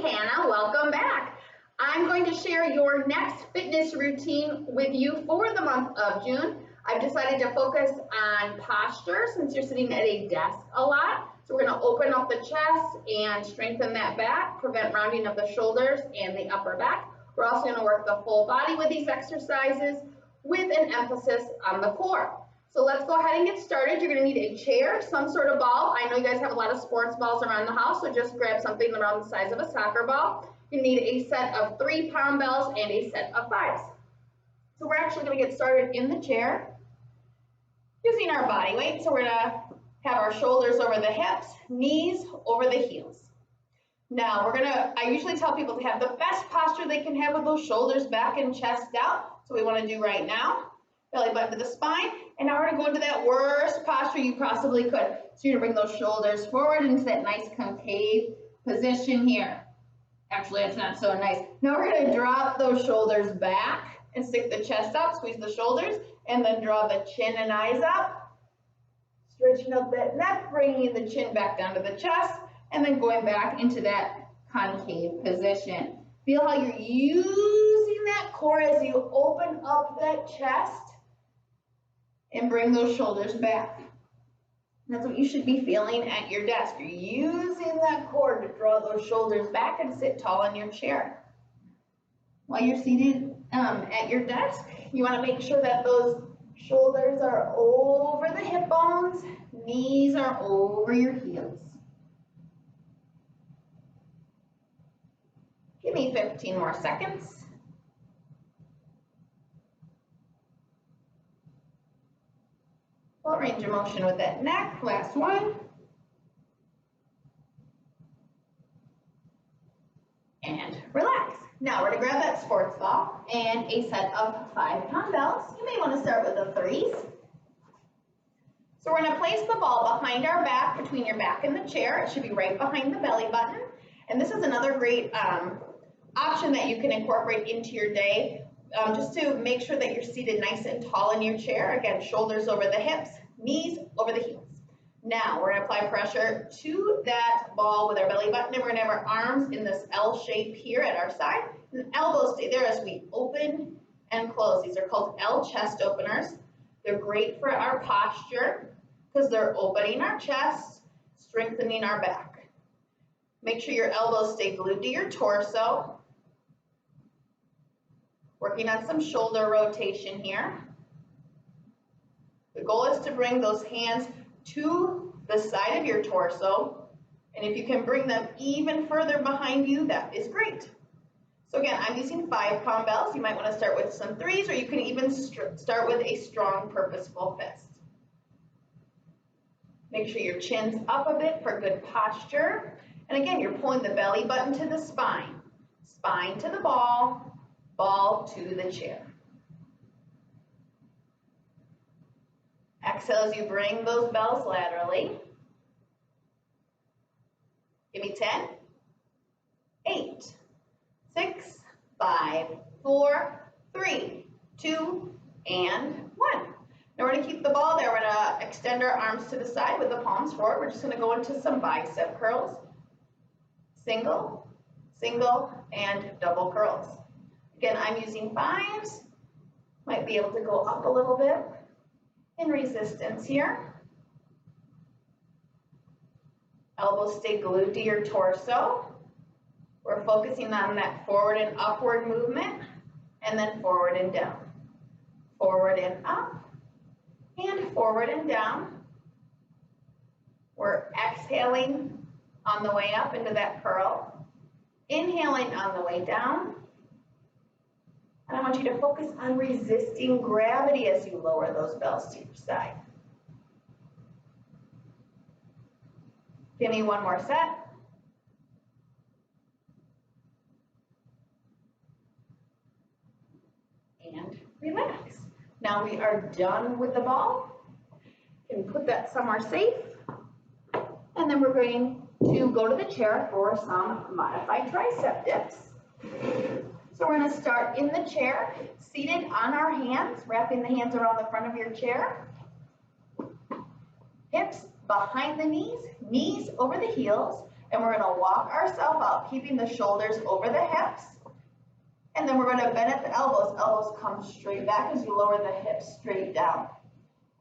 Hey Hannah, welcome back. I'm going to share your next fitness routine with you for the month of June. I've decided to focus on posture since you're sitting at a desk a lot. So we're going to open up the chest and strengthen that back, prevent rounding of the shoulders and the upper back. We're also going to work the full body with these exercises with an emphasis on the core. So let's go ahead and get started. You're going to need a chair, some sort of ball. I know you guys have a lot of sports balls around the house, so just grab something around the size of a soccer ball. You need a set of 3 dumbbells and a set of 5s. So we're actually going to get started in the chair using our body weight. So we're going to have our shoulders over the hips, knees over the heels. Now I usually tell people to have the best posture they can have with those shoulders back and chest out. So we want to do right now. Belly button to the spine, and now we're going to go into that worst posture you possibly could. So you're going to bring those shoulders forward into that nice concave position here. Actually, that's not so nice. Now we're going to drop those shoulders back and stick the chest out, squeeze the shoulders, and then draw the chin and eyes up. Stretching up that neck, bringing the chin back down to the chest, and then going back into that concave position. Feel how you're using that core as you open up that chest and bring those shoulders back. That's what you should be feeling at your desk. You're using that core to draw those shoulders back and sit tall in your chair. While you're seated at your desk, you want to make sure that those shoulders are over the hip bones, knees are over your heels. Give me 15 more seconds. Full range of motion with that neck. Last one. And relax. Now we're going to grab that sports ball and a set of 5 dumbbells. You may want to start with the 3s. So we're going to place the ball behind our back, between your back and the chair. It should be right behind the belly button. And this is another great option that you can incorporate into your day. Just to make sure that you're seated nice and tall in your chair. Again, shoulders over the hips, knees over the heels. Now, we're going to apply pressure to that ball with our belly button, and we're going to have our arms in this L shape here at our side. And elbows stay there as we open and close. These are called L chest openers. They're great for our posture because they're opening our chest, strengthening our back. Make sure your elbows stay glued to your torso. Working on some shoulder rotation here. The goal is to bring those hands to the side of your torso, and if you can bring them even further behind you, that is great. So again, I'm using 5 dumbbells. You might want to start with some 3s, or you can even start with a strong, purposeful fist. Make sure your chin's up a bit for good posture. And again, you're pulling the belly button to the spine, spine to the ball, ball to the chair. Exhale as you bring those bells laterally. Give me 10, 8, 6, 5, 4, 3, 2, and 1. Now we're going to keep the ball there. We're going to extend our arms to the side with the palms forward. We're just going to go into some bicep curls. Single, single, and double curls. Again, I'm using 5s. Might be able to go up a little bit in resistance here. Elbows stay glued to your torso. We're focusing on that forward and upward movement, and then forward and down. Forward and up, and forward and down. We're exhaling on the way up into that curl. Inhaling on the way down. And I want you to focus on resisting gravity as you lower those bells to your side. Give me one more set. And relax. Now we are done with the ball. You can put that somewhere safe. And then we're going to go to the chair for some modified tricep dips. So we're going to start in the chair, seated on our hands, wrapping the hands around the front of your chair. Hips behind the knees, knees over the heels. And we're gonna walk ourselves out, keeping the shoulders over the hips. And then we're gonna bend at the elbows. Elbows come straight back as you lower the hips straight down.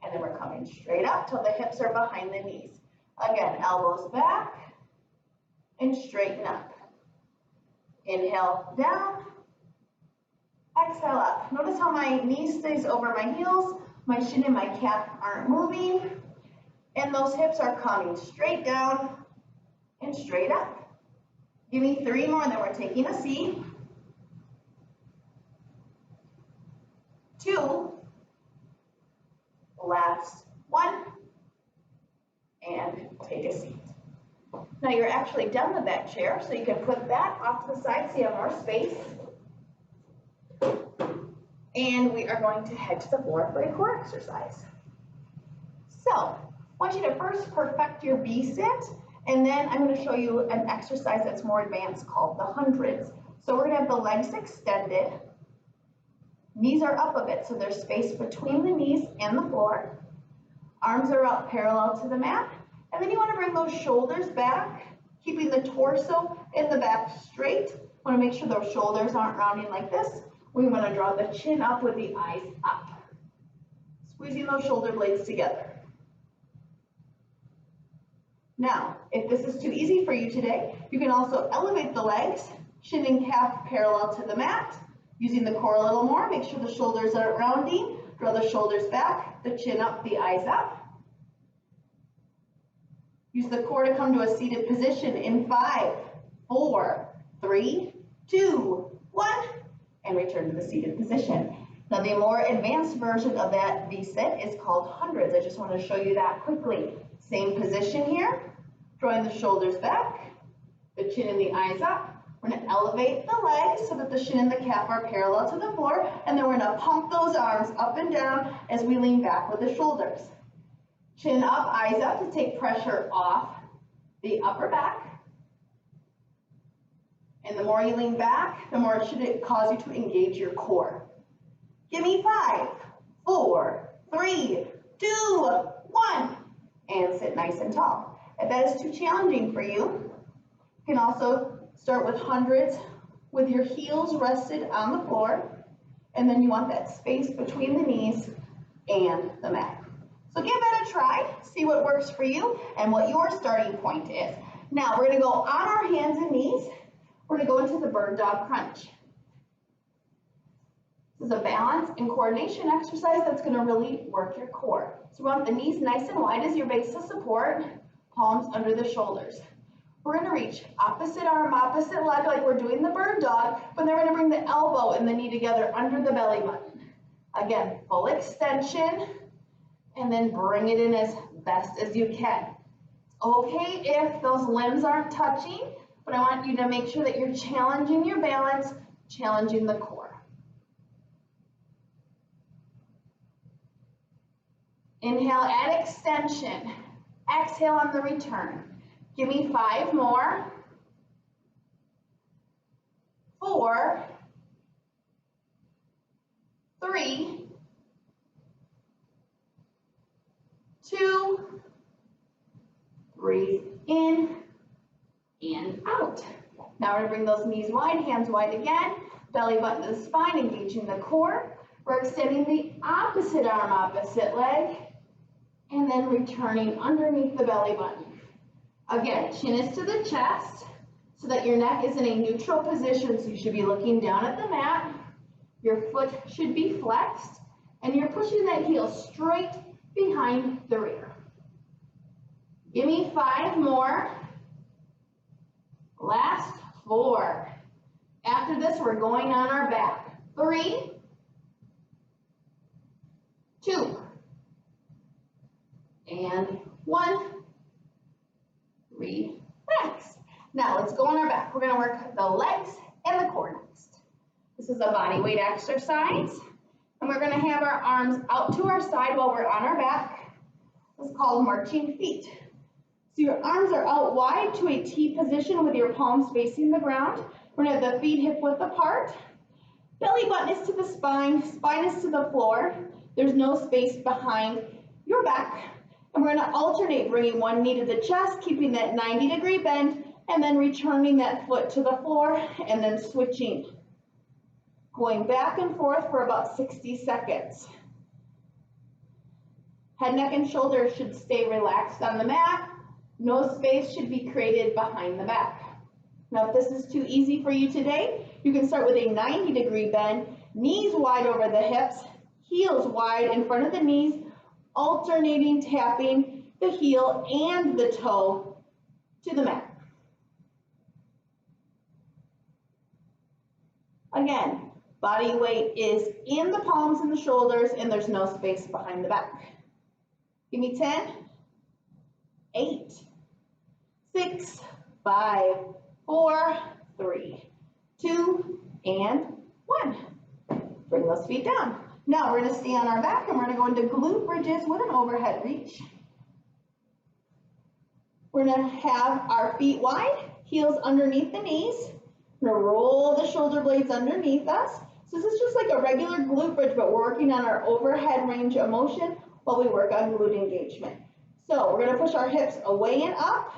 And then we're coming straight up till the hips are behind the knees. Again, elbows back and straighten up. Inhale down, exhale up. Notice how my knee stays over my heels, my shin and my calf aren't moving, and those hips are coming straight down and straight up. Give me 3 more, and then we're taking a seat. 2, last 1, and take a seat. Now you're actually done with that chair, so you can put that off to the side so you have more space. And we are going to head to the floor for a core exercise. So, I want you to first perfect your B-sit, and then I'm going to show you an exercise that's more advanced called the hundreds. So we're going to have the legs extended. Knees are up a bit, so there's space between the knees and the floor. Arms are out parallel to the mat. And then you want to bring those shoulders back, keeping the torso and the back straight. Want to make sure those shoulders aren't rounding like this. We want to draw the chin up with the eyes up. Squeezing those shoulder blades together. Now, if this is too easy for you today, you can also elevate the legs, shin and calf parallel to the mat, using the core a little more. Make sure the shoulders aren't rounding. Draw the shoulders back, the chin up, the eyes up. Use the core to come to a seated position in 5, 4, 3, 2, 1, and return to the seated position. Now the more advanced version of that V-sit is called hundreds. I just want to show you that quickly. Same position here, drawing the shoulders back, the chin and the eyes up. We're going to elevate the legs so that the shin and the calf are parallel to the floor, and then we're going to pump those arms up and down as we lean back with the shoulders. Chin up, eyes up to take pressure off the upper back. And the more you lean back, the more it should cause you to engage your core. Give me 5, 4, 3, 2, 1, and sit nice and tall. If that is too challenging for you, you can also start with hundreds with your heels rested on the floor, and then you want that space between the knees and the mat. So give that a try, see what works for you and what your starting point is. Now we're going to go on our hands and knees. We're going to go into the bird dog crunch. This is a balance and coordination exercise that's going to really work your core. So we want the knees nice and wide as your base of support, palms under the shoulders. We're going to reach opposite arm, opposite leg like we're doing the bird dog, but then we're going to bring the elbow and the knee together under the belly button. Again, full extension. And then bring it in as best as you can. It's okay if those limbs aren't touching, but I want you to make sure that you're challenging your balance, challenging the core. Inhale, add extension. Exhale on the return. Give me 5 more. 4, 3, 2, breathe in and out. Now we're going to bring those knees wide, hands wide again, belly button to the spine, engaging the core. We're extending the opposite arm, opposite leg, and then returning underneath the belly button. Again, chin is to the chest so that your neck is in a neutral position, so you should be looking down at the mat. Your foot should be flexed, and you're pushing that heel straight behind the rear. Give me 5 more. Last 4. After this, we're going on our back. 3, 2, and 1. Relax. Now let's go on our back. We're going to work the legs and the core next. This is a body weight exercise. And we're going to have our arms out to our side while we're on our back. This is called marching feet. So your arms are out wide to a T position with your palms facing the ground. We're going to have the feet hip width apart. Belly button is to the spine. Spine is to the floor. There's no space behind your back. And we're going to alternate, bringing one knee to the chest, keeping that 90-degree bend, and then returning that foot to the floor, and then switching. Going back and forth for about 60 seconds. Head, neck, and shoulders should stay relaxed on the mat. No space should be created behind the back. Now, if this is too easy for you today, you can start with a 90-degree bend, knees wide over the hips, heels wide in front of the knees, alternating tapping the heel and the toe to the mat. Again, body weight is in the palms and the shoulders, and there's no space behind the back. Give me 10, 8, 6, 5, 4, 3, 2, and 1. Bring those feet down. Now we're going to stay on our back, and we're going to go into glute bridges with an overhead reach. We're going to have our feet wide, heels underneath the knees. We're going to roll the shoulder blades underneath us. So this is just like a regular glute bridge, but we're working on our overhead range of motion while we work on glute engagement. So we're going to push our hips away and up,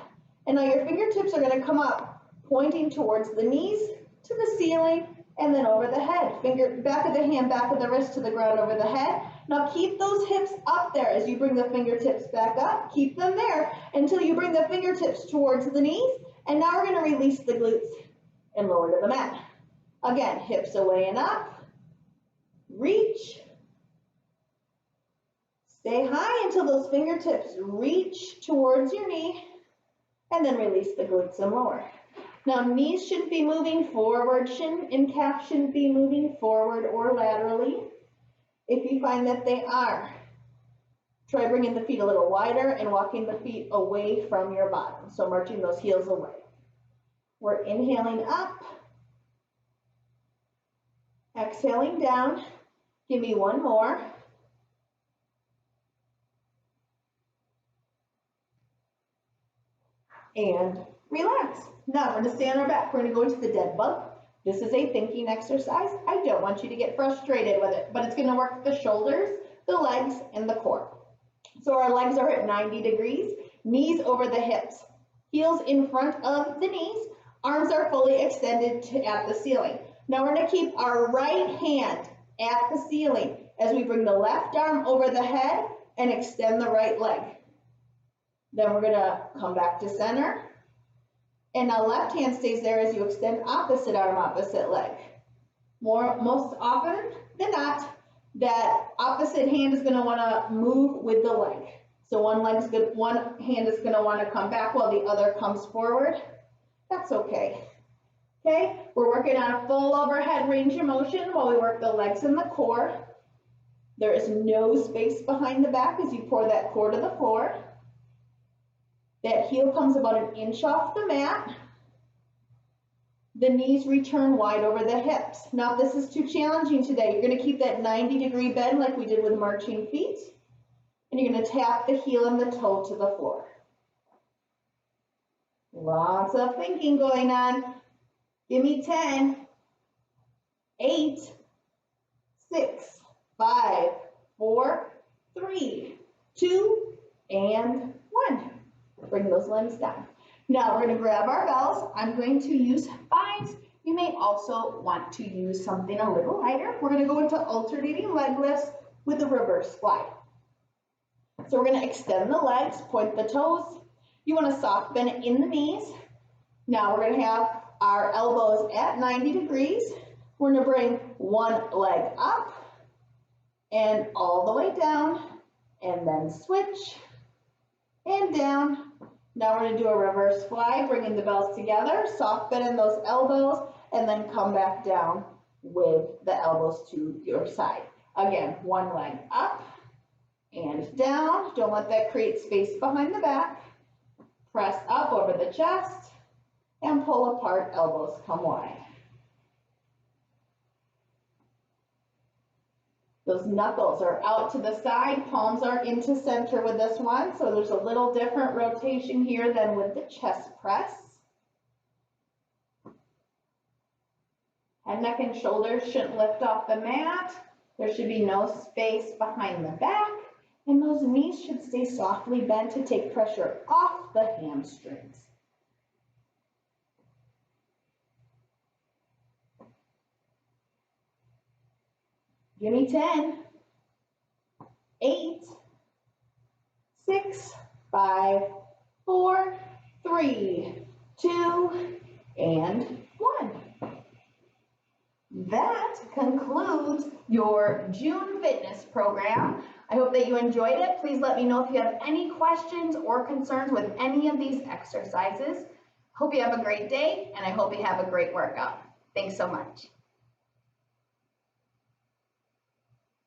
and now your fingertips are going to come up, pointing towards the knees, to the ceiling, and then over the head. Back of the hand, back of the wrist to the ground over the head. Now keep those hips up there as you bring the fingertips back up. Keep them there until you bring the fingertips towards the knees. And now we're going to release the glutes and lower to the mat. Again, hips away and up. Reach. Stay high until those fingertips reach towards your knee, and then release the glutes and lower. Now, knees shouldn't be moving forward, and calf shouldn't be moving forward or laterally. If you find that they are, try bringing the feet a little wider and walking the feet away from your bottom. So marching those heels away. We're inhaling up, exhaling down. Give me one more. And relax. Now we're going to stay on our back. We're going to go into the dead bug. This is a thinking exercise. I don't want you to get frustrated with it, but it's going to work the shoulders, the legs, and the core. So our legs are at 90 degrees, knees over the hips, heels in front of the knees, arms are fully extended at the ceiling. Now we're going to keep our right hand at the ceiling as we bring the left arm over the head and extend the right leg. Then we're going to come back to center. And now left hand stays there as you extend opposite arm, opposite leg. Most often than not, that opposite hand is going to want to move with the leg. So one hand is going to want to come back while the other comes forward. That's okay. Okay, we're working on a full overhead range of motion while we work the legs and the core. There is no space behind the back as you pour that core to the floor. That heel comes about an inch off the mat. The knees return wide over the hips. Now, if this is too challenging today, you're going to keep that 90-degree bend like we did with marching feet. And you're going to tap the heel and the toe to the floor. Lots of thinking going on. Give me 10, 8, 6, 5, 4, 3, 2, and 1. Bring those limbs down. Now we're going to grab our bells. I'm going to use 5s. You may also want to use something a little lighter. We're going to go into alternating leg lifts with a reverse slide. So we're going to extend the legs, point the toes. You want to soft bend it in the knees. Now we're going to have our elbows at 90 degrees. We're going to bring one leg up and all the way down, and then switch and down. Now we're going to do a reverse fly, bringing the bells together, soft bend in those elbows, and then come back down with the elbows to your side. Again, one leg up and down. Don't let that create space behind the back. Press up over the chest and pull apart, elbows come wide. Those knuckles are out to the side, palms are into center with this one, so there's a little different rotation here than with the chest press. Head, neck, and shoulders shouldn't lift off the mat. There should be no space behind the back, and those knees should stay softly bent to take pressure off the hamstrings. Give me 10, 8, 6, 5, 4, 3, 2, and 1. That concludes your June fitness program. I hope that you enjoyed it. Please let me know if you have any questions or concerns with any of these exercises. Hope you have a great day, and I hope you have a great workout. Thanks so much.